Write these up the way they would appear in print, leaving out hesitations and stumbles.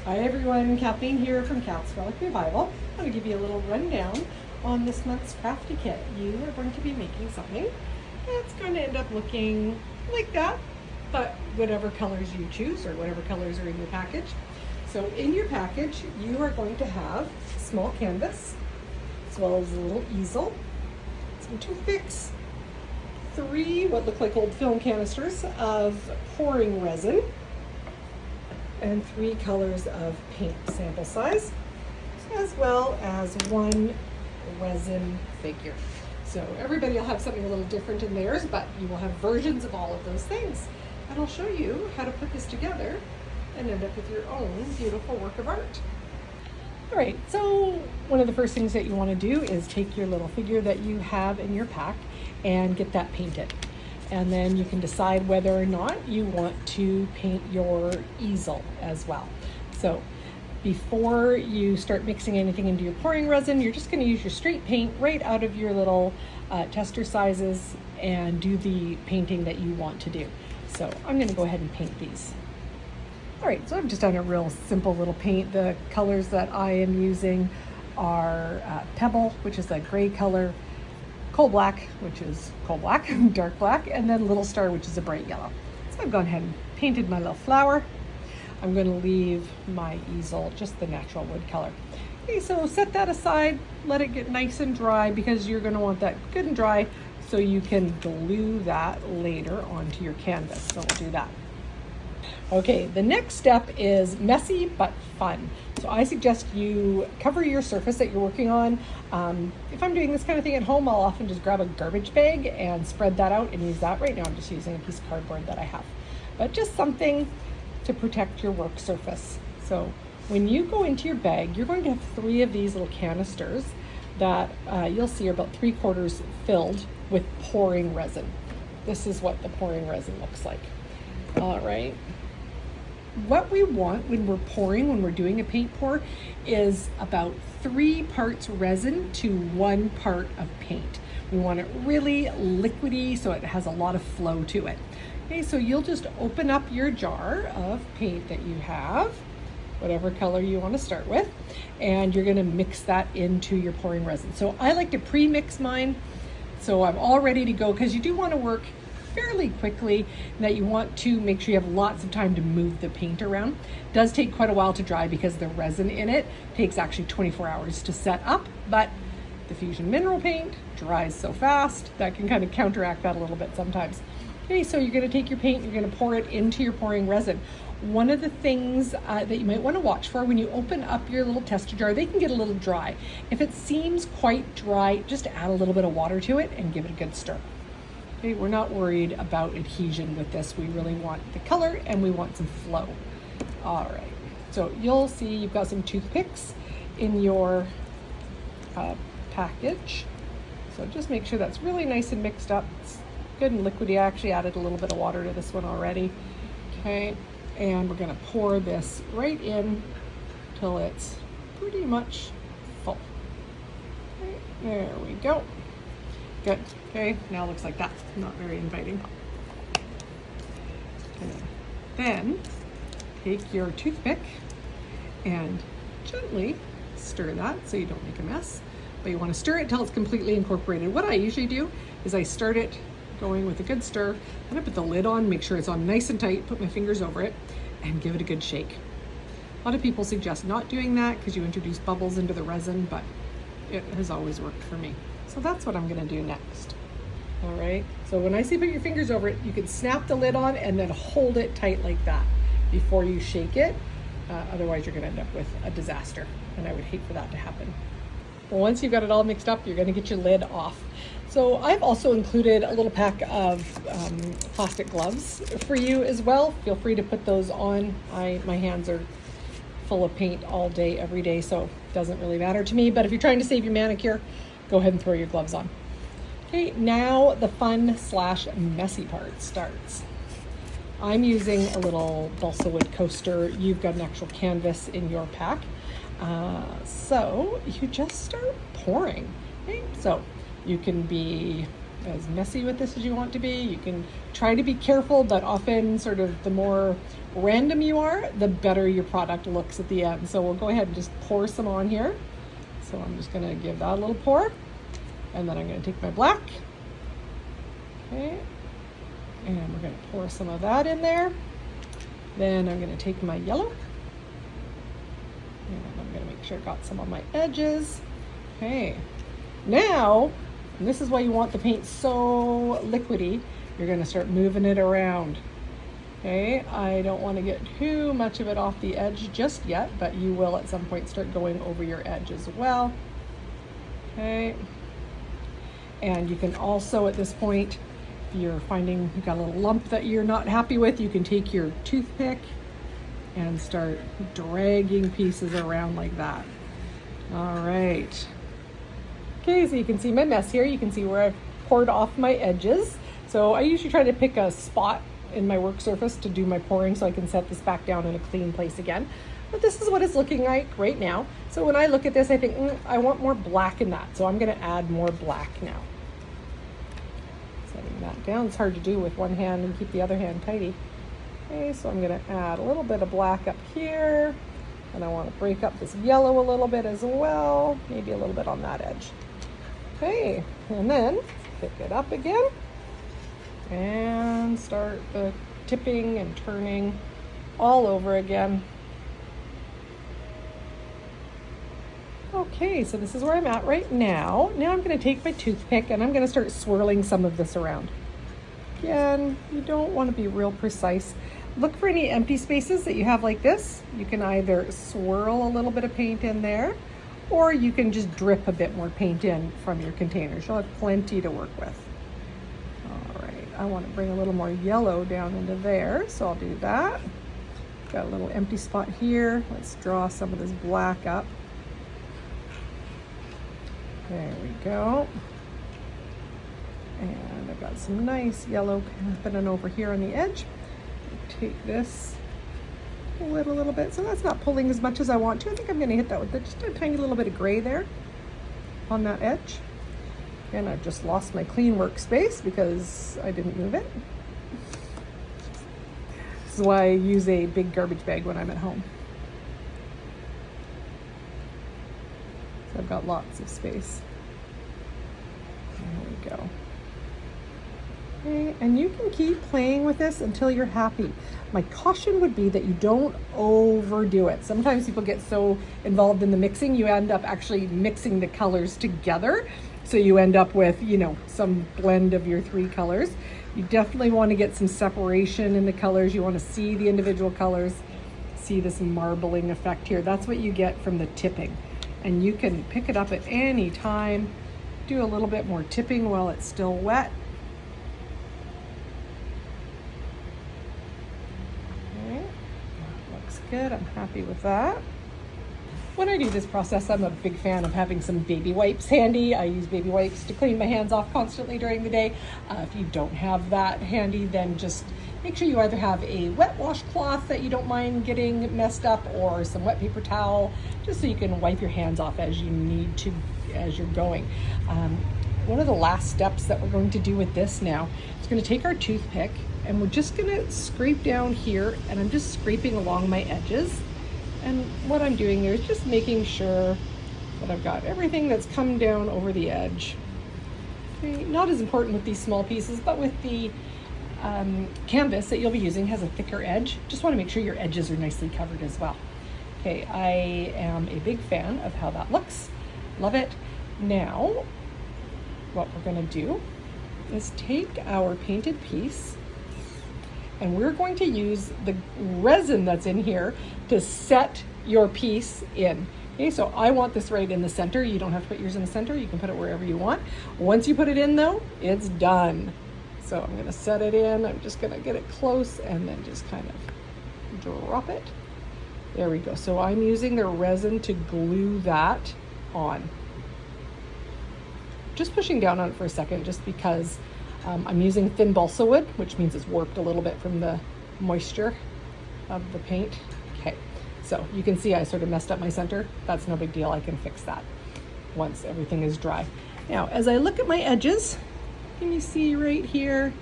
Hi everyone, Kathleen here from Kath's Relic Revival. I'm going to give you a little rundown on this month's crafty kit. You are going to be making something that's going to end up looking like that, but whatever colors you choose or whatever colors are in your package. So in your package, you are going to have a small canvas, as well as a little easel, some toothpicks, 3 what look like old film canisters of pouring resin, and 3 colors of paint sample size, as well as 1 resin figure. So everybody will have something a little different in theirs, but you will have versions of all of those things. And I'll show you how to put this together and end up with your own beautiful work of art. All right, so one of the first things that you want to do is take your little figure that you have in your pack and get that painted. And then you can decide whether or not you want to paint your easel as well. So before you start mixing anything into your pouring resin, you're just going to use your straight paint right out of your little tester sizes and do the painting that you want to do. So I'm going to go ahead and paint these. All right, so I've just done a real simple little paint. The colors that I am using are Pebble, which is a gray color, Coal Black, which is coal black, dark black, and then Little Star, which is a bright yellow. So I've gone ahead and painted my little flower. I'm going to leave my easel just the natural wood color. Okay, so set that aside, let it get nice and dry because you're going to want that good and dry so you can glue that later onto your canvas. So we'll do that. Okay, the next step is messy but fun. So I suggest you cover your surface that you're working on. If I'm doing this kind of thing at home, I'll often just grab a garbage bag and spread that out and use that. Right now I'm just using a piece of cardboard that I have. But just something to protect your work surface. So when you go into your bag, you're going to have 3 of these little canisters that you'll see are about 3/4 filled with pouring resin. This is what the pouring resin looks like. All right. What we want when we're pouring, when we're doing a paint pour, is about 3 parts resin to 1 part of paint. We want it really liquidy so it has a lot of flow to it. Okay, so you'll just open up your jar of paint that you have, whatever color you want to start with, and you're going to mix that into your pouring resin. So I like to pre-mix mine, so I'm all ready to go because you do want to work fairly quickly, and that you want to make sure you have lots of time to move the paint around. It does take quite a while to dry because the resin in it takes actually 24 hours to set up, but the fusion mineral paint dries so fast that can kind of counteract that a little bit sometimes. Okay, so you're going to take your paint, you're going to pour it into your pouring resin. One of the things that you might want to watch for when you open up your little tester jar, they can get a little dry. If it seems quite dry, just add a little bit of water to it and give it a good stir. Okay, we're not worried about adhesion with this. We really want the color and we want some flow. All right, so you'll see you've got some toothpicks in your package. So just make sure that's really nice and mixed up. It's good and liquidy. I actually added a little bit of water to this one already. Okay, and we're gonna pour this right in till it's pretty much full. Okay, there we go. Good. Okay, now it looks like that. Not very inviting. And then take your toothpick and gently stir that so you don't make a mess. But you want to stir it until it's completely incorporated. What I usually do is I start it going with a good stir, then I put the lid on, make sure it's on nice and tight, put my fingers over it, and give it a good shake. A lot of people suggest not doing that because you introduce bubbles into the resin, but it has always worked for me. So that's what I'm going to do next. All right, so when I say put your fingers over it, you can snap the lid on and then hold it tight like that before you shake it. Otherwise you're going to end up with a disaster, and I would hate for that to happen. Well, once you've got it all mixed up, you're going to get your lid off. So I've also included a little pack of plastic gloves for you as well. Feel free to put those on. My hands are full of paint all day, every day, so it doesn't really matter to me. But if you're trying to save your manicure, go ahead and throw your gloves on. Okay, now the fun/messy part starts. I'm using a little balsa wood coaster. You've got an actual canvas in your pack. So you just start pouring. Okay? So you can be as messy with this as you want to be. You can try to be careful, but often sort of the more random you are, the better your product looks at the end. So we'll go ahead and just pour some on here. So I'm just gonna give that a little pour, and then I'm gonna take my black. Okay, and we're gonna pour some of that in there. Then I'm gonna take my yellow, and I'm gonna make sure I got some on my edges. Okay, now, and this is why you want the paint so liquidy, you're gonna start moving it around. Okay, I don't want to get too much of it off the edge just yet, but you will at some point start going over your edge as well. Okay, and you can also at this point, if you're finding you've got a little lump that you're not happy with, you can take your toothpick and start dragging pieces around like that. All right. Okay, so you can see my mess here. You can see where I've poured off my edges. So I usually try to pick a spot in my work surface to do my pouring so I can set this back down in a clean place again. But this is what it's looking like right now. So when I look at this, I think, I want more black in that. So I'm gonna add more black now. Setting that down. It's hard to do with one hand and keep the other hand tidy. Okay, so I'm gonna add a little bit of black up here. And I wanna break up this yellow a little bit as well. Maybe a little bit on that edge. Okay, and then pick it up again. And start the tipping and turning all over again. Okay, so this is where I'm at right now. Now I'm going to take my toothpick and I'm going to start swirling some of this around. Again, you don't want to be real precise. Look for any empty spaces that you have like this. You can either swirl a little bit of paint in there, or you can just drip a bit more paint in from your containers. You'll have plenty to work with. I want to bring a little more yellow down into there, so I'll do that. Got a little empty spot here. Let's draw some of this black up. There we go. And I've got some nice yellow happening over here on the edge. Take this, pull it a little bit. So that's not pulling as much as I want to. I think I'm going to hit that with just a tiny little bit of gray there on that edge. And I've just lost my clean workspace because I didn't move it. This is why I use a big garbage bag when I'm at home. So I've got lots of space. There we go. Okay, and you can keep playing with this until you're happy. My caution would be that you don't overdo it. Sometimes people get so involved in the mixing, you end up actually mixing the colors together. So you end up with, some blend of your three colors. You definitely want to get some separation in the colors. You want to see the individual colors, see this marbling effect here. That's what you get from the tipping. And you can pick it up at any time, do a little bit more tipping while it's still wet. Okay, that looks good. I'm happy with that. When I do this process, I'm a big fan of having some baby wipes handy. I use baby wipes to clean my hands off constantly during the day. If you don't have that handy, then just make sure you either have a wet washcloth that you don't mind getting messed up, or some wet paper towel, just so you can wipe your hands off as you need to, as you're going. One of the last steps that we're going to do with this now is going to take our toothpick and we're just going to scrape down here, and I'm just scraping along my edges. And what I'm doing here is just making sure that I've got everything that's come down over the edge. Okay, not as important with these small pieces, but with the canvas that you'll be using has a thicker edge. Just want to make sure your edges are nicely covered as well. Okay, I am a big fan of how that looks. Love it. Now, what we're going to do is take our painted piece, and we're going to use the resin that's in here to set your piece in. Okay, so I want this right in the center. You don't have to put yours in the center. You can put it wherever you want. Once you put it in though, it's done. So I'm gonna set it in. I'm just gonna get it close and then just kind of drop it. There we go. So I'm using the resin to glue that on. Just pushing down on it for a second, just because I'm using thin balsa wood, which means it's warped a little bit from the moisture of the paint. Okay, so you can see I sort of messed up my center. That's no big deal. I can fix that once everything is dry. Now, as I look at my edges, Can you see right here?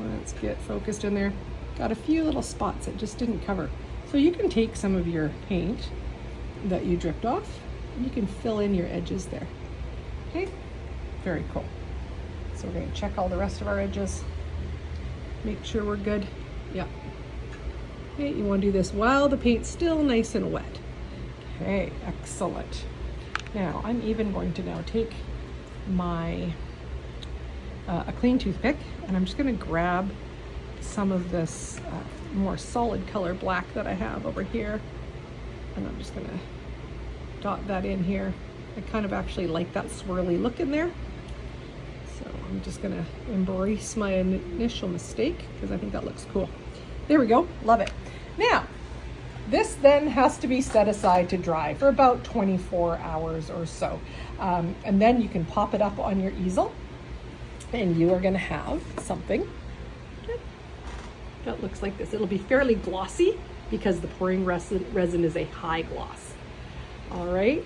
Let's get focused in there. Got a few little spots that just didn't cover. So you can take some of your paint that you dripped off and you can fill in your edges there. Okay, very cool. So we're gonna check all the rest of our edges. Make sure we're good. Yeah. Okay, you wanna do this while the paint's still nice and wet. Okay, excellent. Now, I'm even going to now take my a clean toothpick, and I'm just going to grab some of this more solid color black that I have over here, and I'm just going to dot that in here. I kind of actually like that swirly look in there, so I'm just going to embrace my initial mistake because I think that looks cool. There we go, love it. Now, this then has to be set aside to dry for about 24 hours or so, and then you can pop it up on your easel. And you are going to have something that looks like this. It'll be fairly glossy because the pouring resin is a high gloss. All right,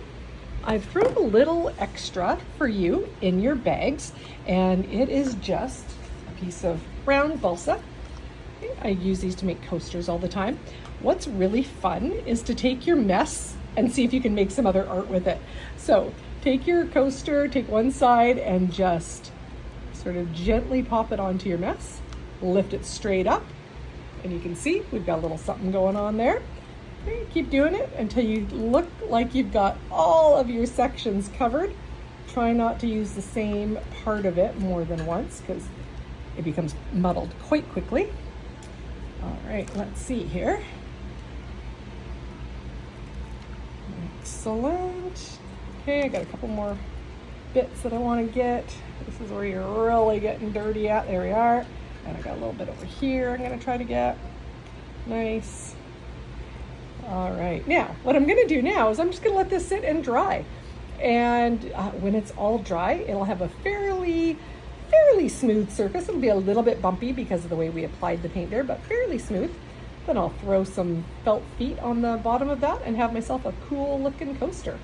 I've thrown a little extra for you in your bags, and it is just a piece of brown balsa. I use these to make coasters all the time. What's really fun is to take your mess and see if you can make some other art with it. So take your coaster, take one side, and just sort of gently pop it onto your mess, lift it straight up, and you can see we've got a little something going on there. Okay, keep doing it until you look like you've got all of your sections covered. Try not to use the same part of it more than once because it becomes muddled quite quickly. All right, let's see here. Excellent. Okay, I got a couple more bits that I want to get. This is where you're really getting dirty at. There we are. And I got a little bit over here I'm going to try to get. Nice. All right. Now, what I'm going to do now is I'm just going to let this sit and dry. And when it's all dry, it'll have a fairly smooth surface. It'll be a little bit bumpy because of the way we applied the paint there, but fairly smooth. Then I'll throw some felt feet on the bottom of that and have myself a cool looking coaster.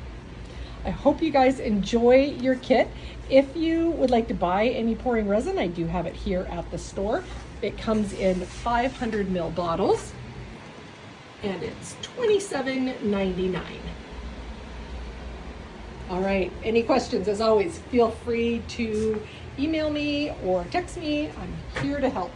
I hope you guys enjoy your kit. If you would like to buy any pouring resin, I do have it here at the store. It comes in 500 ml bottles and it's $27.99. All right, any questions, as always, feel free to email me or text me. I'm here to help.